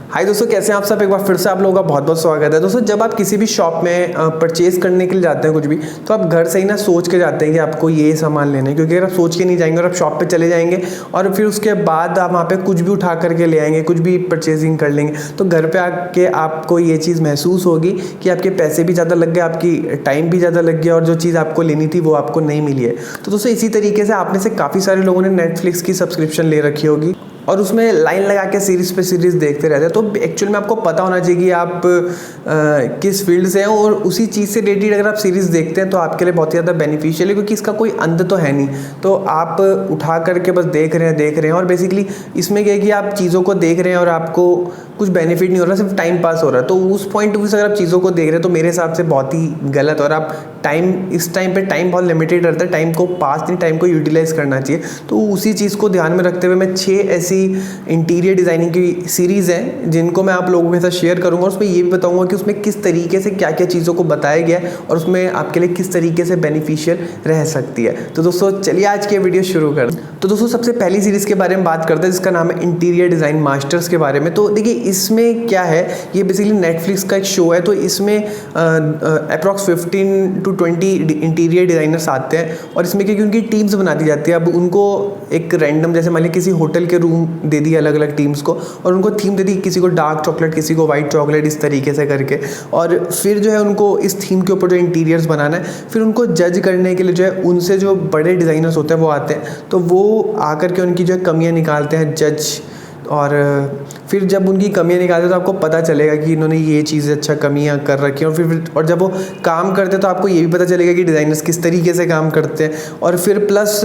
हाय दोस्तों, कैसे हैं आप सब। एक बार फिर से आप लोगों का बहुत बहुत स्वागत है। दोस्तों, जब आप किसी भी शॉप में परचेज करने के लिए जाते हैं कुछ भी, तो आप घर से ही ना सोच के जाते हैं कि आपको ये सामान लेना है। क्योंकि अगर आप सोच के नहीं जाएंगे और आप शॉप पे चले जाएंगे और फिर उसके बाद आप वहाँ पे कुछ भी उठा करके ले आएंगे, कुछ भी परचेजिंग कर लेंगे, तो घर पे आके आपको ये चीज़ महसूस होगी कि आपके पैसे भी ज़्यादा लग गए, आपकी टाइम भी ज़्यादा लग गया और जो चीज़ आपको लेनी थी वो आपको नहीं मिली है। तो दोस्तों, इसी तरीके से आप में से काफ़ी सारे लोगों ने नेटफ्लिक्स की सब्सक्रिप्शन ले रखी होगी और उसमें लाइन लगा के सीरीज़ पे सीरीज़ देखते रहते हैं। तो एक्चुअल में आपको पता होना चाहिए कि आप किस फील्ड से हैं और उसी चीज़ से रिलेटेड अगर आप सीरीज़ देखते हैं तो आपके लिए बहुत ही ज़्यादा बेनिफिशियल है, क्योंकि इसका कोई अंत तो है नहीं। तो आप उठा करके बस देख रहे हैं और बेसिकली इसमें क्या है कि आप चीज़ों को देख रहे हैं और आपको कुछ बेनिफिट नहीं हो रहा, सिर्फ टाइम पास हो रहा है। तो उस पॉइंट ऑफ व्यू से अगर आप चीज़ों को देख रहे हैं तो मेरे हिसाब से बहुत ही गलत। और आप इस टाइम पे टाइम बहुत लिमिटेड रहता है, टाइम को पास नहीं, टाइम को यूटिलाइज करना चाहिए। तो उसी चीज़ को ध्यान में रखते हुए मैं 6 ऐसी इंटीरियर डिज़ाइनिंग की सीरीज़ हैं जिनको मैं आप लोगों के साथ शेयर करूंगा। और उसमें ये भी बताऊंगा कि उसमें किस तरीके से क्या क्या चीज़ों को बताया गया है और उसमें आपके लिए किस तरीके से बेनिफिशियल रह सकती है। तो दोस्तों, चलिए आज के वीडियो शुरू करें। तो दोस्तों, सबसे पहली सीरीज़ के बारे में बात करते हैं जिसका नाम है इंटीरियर डिज़ाइन मास्टर्स के बारे में। तो देखिए, इसमें क्या है, ये बेसिकली नेटफ्लिक्स का एक शो है। तो इसमें अप्रॉक्स 15 to 20 इंटीरियर डिज़ाइनर्स आते हैं और इसमें क्योंकि उनकी टीम्स बना दी जाती है। अब उनको एक रैंडम, जैसे मान लीजिए किसी होटल के रूम दे दिए अलग अलग टीम्स को, और उनको थीम दे दी, किसी को डार्क चॉकलेट, किसी को वाइट चॉकलेट, इस तरीके से करके। और फिर जो है उनको इस थीम के ऊपर जो इंटीरियर्स बनाना है, फिर उनको जज करने के लिए जो है उनसे जो बड़े डिज़ाइनर्स होते हैं वो आते हैं। तो वो आकर के उनकी जो है कमियाँ निकालते हैं जज, और फिर जब उनकी कमियाँ निकालते हैं तो आपको पता चलेगा कि इन्होंने ये चीज़ें अच्छा कमियाँ कर रखी हैं। और जब वो काम करते हैं तो आपको ये भी पता चलेगा कि डिज़ाइनर्स किस तरीके से काम करते हैं। और फिर प्लस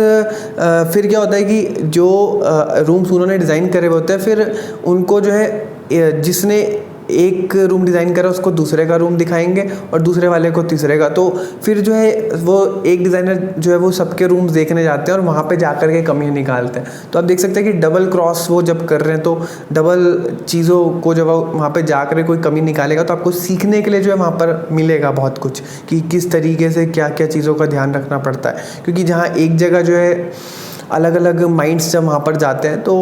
फिर क्या होता है कि जो रूम्स उन्होंने डिज़ाइन करे हुए होते हैं, फिर उनको जो है जिसने एक रूम डिज़ाइन करा उसको दूसरे का रूम दिखाएंगे और दूसरे वाले को तीसरे का। तो फिर जो है वो एक डिज़ाइनर जो है वो सबके रूम्स देखने जाते हैं और वहाँ पे जाकर के कमियाँ निकालते हैं। तो आप देख सकते हैं कि डबल क्रॉस वो जब कर रहे हैं तो डबल चीज़ों को जब वहाँ पे जाकर कोई कमी निकालेगा तो आपको सीखने के लिए जो है वहाँ पर मिलेगा बहुत कुछ, कि किस तरीके से क्या क्या चीज़ों का ध्यान रखना पड़ता है। क्योंकि जहाँ एक जगह जो है अलग अलग माइंड्स जब वहाँ पर जाते हैं तो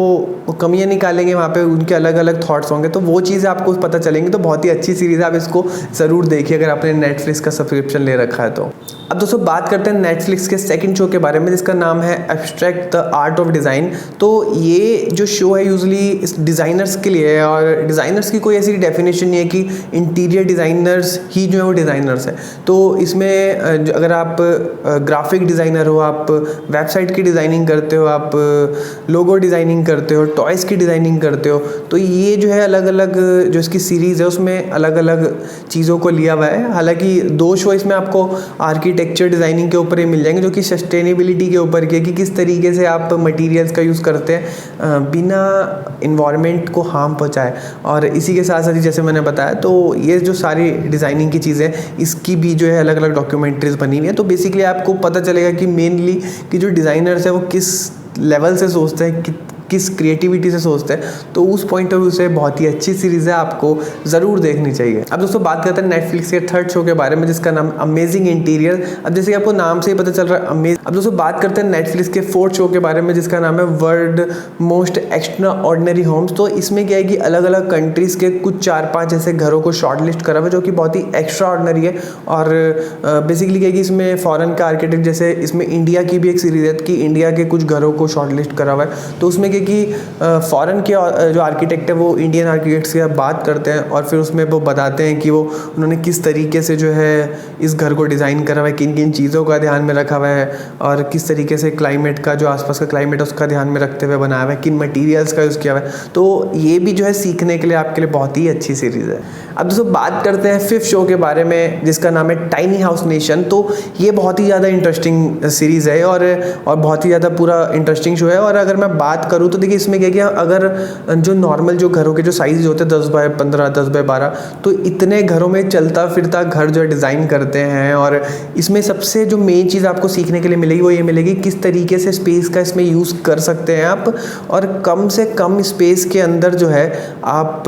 वो कमियाँ निकालेंगे, वहाँ पे उनके अलग अलग थॉट्स होंगे, तो वो चीज़ें आपको पता चलेंगी। तो बहुत ही अच्छी सीरीज़ है, आप इसको ज़रूर देखिए अगर आपने नेटफ्लिक्स का सब्सक्रिप्शन ले रखा है तो। अब दोस्तों, बात करते हैं नेटफ्लिक्स के सेकंड शो के बारे में जिसका नाम है abstract the art of design. तो ये जो शो है यूजुअली डिज़ाइनर्स के लिए है, और डिज़ाइनर्स की कोई ऐसी डेफिनेशन नहीं है कि इंटीरियर डिज़ाइनर्स ही जो है वो डिज़ाइनर्स हैं। तो इसमें अगर आप ग्राफिक डिज़ाइनर हो, आप वेबसाइट की डिज़ाइनिंग करते हो, आप लोगो डिज़ाइनिंग करते हो, टॉयज़ की डिज़ाइनिंग करते हो, तो ये जो है अलग अलग जो इसकी सीरीज़ है उसमें अलग अलग चीज़ों को लिया हुआ है। हालांकि 2 शो इसमें आपको आर्किटेक्चर डिज़ाइनिंग के ऊपर ही मिल जाएंगे, जो कि सस्टेनेबिलिटी के ऊपर के, कि किस तरीके से आप मटेरियल्स का यूज़ करते हैं बिना इन्वायरमेंट को हार्म पहुंचाए। और इसी के साथ साथ ही जैसे मैंने बताया, तो ये जो सारी डिज़ाइनिंग की चीज़ें इसकी भी जो है अलग अलग डॉक्यूमेंट्रीज बनी हुई है। तो बेसिकली आपको पता चलेगा कि मेनली कि जो डिज़ाइनर्स है वो किस लेवल से सोचते हैं, किस क्रिएटिविटी से सोचते हैं। तो उस पॉइंट ऑफ व्यू से बहुत ही अच्छी सीरीज़ है, आपको ज़रूर देखनी चाहिए। अब दोस्तों, बात करते हैं नेटफ्लिक्स के थर्ड शो के बारे में जिसका नाम अमेजिंग इंटीरियर। अब जैसे कि आपको नाम से ही पता चल रहा है अमेजिंग। अब दोस्तों, बात करते हैं नेटफ्लिक्स के फोर्थ शो के बारे में जिसका नाम है world most extraordinary homes. तो इसमें क्या है कि अलग अलग कंट्रीज़ के कुछ 4-5 ऐसे घरों को शॉर्ट लिस्ट करा हुआ है जो कि बहुत ही एक्स्ट्रा ऑर्डिनरी है। और बेसिकली क्या है कि इसमें फॉरेन का आर्किटेक्ट, जैसे इसमें इंडिया की भी एक सीरीज़ है कि इंडिया के कुछ घरों को शॉर्ट लिस्ट करा हुआ है। तो उसमें कि फॉरेन के जो आर्किटेक्ट है वो इंडियन आर्किटेक्ट्स के बात करते हैं और फिर उसमें वो बताते हैं कि वो उन्होंने किस तरीके से जो है इस घर को डिज़ाइन करा हुआ है, किन किन चीज़ों का ध्यान में रखा हुआ है, और किस तरीके से क्लाइमेट का, जो आसपास का क्लाइमेट है उसका ध्यान में रखते हुए बनाया हुआ है, किन मटीरियल्स का यूज़ किया हुआ है। तो ये भी जो है सीखने के लिए आपके लिए बहुत ही अच्छी सीरीज़ है। अब दोस्तों, बात करते हैं फिफ्थ शो के बारे में जिसका नाम है टाइनी हाउस नेशन। तो ये बहुत ही ज़्यादा इंटरेस्टिंग सीरीज़ है और बहुत ही ज़्यादा पूरा इंटरेस्टिंग शो है। और अगर मैं बात करूँ तो देखिए, इसमें क्या कि अगर जो नॉर्मल जो घरों के जो साइज़ होते हैं 10x15, 10x12, तो इतने घरों में चलता फिरता घर जो है डिज़ाइन करते हैं। और इसमें सबसे जो मेन चीज़ आपको सीखने के लिए मिलेगी वो ये मिलेगी किस तरीके से स्पेस का इसमें यूज़ कर सकते हैं आप, और कम से कम स्पेस के अंदर जो है आप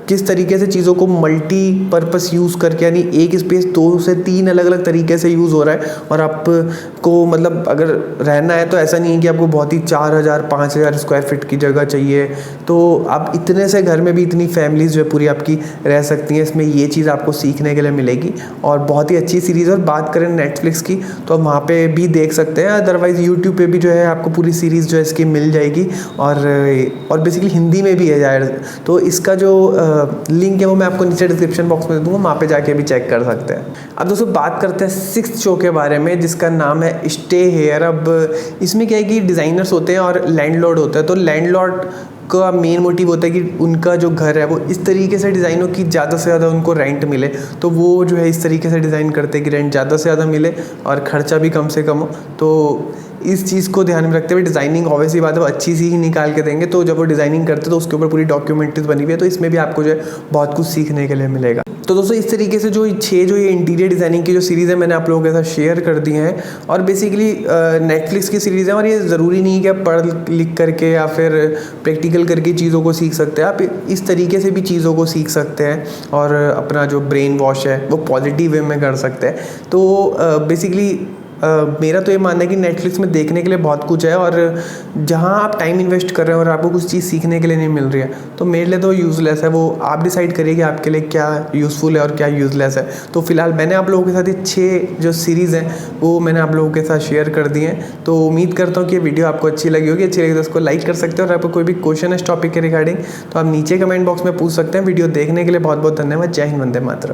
किस तरीके से चीज़ों को मल्टीपर्पस यूज़ करके, यानी एक स्पेस 2 से 3 अलग अलग तरीके से यूज़ हो रहा है। और आपको मतलब अगर रहना है तो ऐसा नहीं है कि आपको बहुत ही 4000 5000 स्क्वायर फीट की जगह चाहिए, तो आप इतने से घर में भी इतनी फैमिलीज जो है पूरी आपकी रह सकती हैं। इसमें ये चीज़ आपको सीखने के लिए मिलेगी और बहुत ही अच्छी सीरीज़। और बात करें नेटफ्लिक्स की तो आप वहाँ पे भी देख सकते हैं, अदरवाइज़ यूट्यूब पे भी जो है आपको पूरी सीरीज़ जो है इसकी मिल जाएगी। और बेसिकली हिंदी में भी है यार, तो इसका जो लिंक है वो मैं आपको नीचे डिस्क्रिप्शन बॉक्स में दे दूँगा, वहाँ पे जाके भी चेक कर सकते हैं। अब दोस्तों बात करते हैं 6th शो के बारे में, जिसका नाम है स्टे हेयर। अब इसमें क्या है कि डिज़ाइनर्स होते हैं और लैंडलॉर्ड होता है। तो लैंडलॉर्ड का मेन मोटिव होता है कि उनका जो घर है वो इस तरीके से डिज़ाइन हो कि ज़्यादा से ज़्यादा उनको रेंट मिले। तो वो जो है इस तरीके से डिज़ाइन करते हैं कि रेंट ज़्यादा से ज़्यादा मिले और ख़र्चा भी कम से कम हो। तो इस चीज़ को ध्यान में रखते हुए डिज़ाइनिंग ऑब्वियसली बात है वो अच्छी सी ही निकाल के देंगे। तो जब वो डिज़ाइनिंग करते हैं तो उसके ऊपर पूरी डॉक्यूमेंट्रीज बनी हुई है, तो इसमें भी आपको जो है बहुत कुछ सीखने के लिए मिलेगा। तो दोस्तों इस तरीके से जो 6 जो ये इंटीरियर डिज़ाइनिंग की जो सीरीज़ है मैंने आप लोगों के साथ शेयर कर दी हैं। और बेसिकली नेटफ्लिक्स की सीरीज़ है और ये ज़रूरी नहीं है कि आप पढ़ लिख करके या फिर प्रैक्टिकल करके चीज़ों को सीख सकते हैं। आप इस तरीके से भी चीज़ों को सीख सकते हैं और अपना जो ब्रेन वॉश है वो पॉजिटिव वे में कर सकते हैं। तो बेसिकली मेरा तो ये मानना है कि नेटफ्लिक्स में देखने के लिए बहुत कुछ है, और जहाँ आप टाइम इन्वेस्ट कर रहे हैं और आपको कुछ चीज़ सीखने के लिए नहीं मिल रही है तो मेरे लिए तो यूज़लेस है। वो आप डिसाइड करिए कि आपके लिए क्या यूज़फुल है और क्या यूज़लेस है। तो फिलहाल मैंने आप लोगों के साथ ये 6 जो सीरीज़ हैं वो मैंने आप लोगों के साथ शेयर कर दी हैं। तो उम्मीद करता हूँ कि ये वीडियो आपको अच्छी लगी होगी। अच्छी लगी तो उसको लाइक कर सकते हो, और आपको कोई भी क्वेश्चन है इस टॉपिक के रिगार्डिंग तो आप नीचे कमेंट बॉक्स में पूछ सकते हैं। वीडियो देखने के लिए बहुत बहुत धन्यवाद। जय हिंद, वंदे मातरम।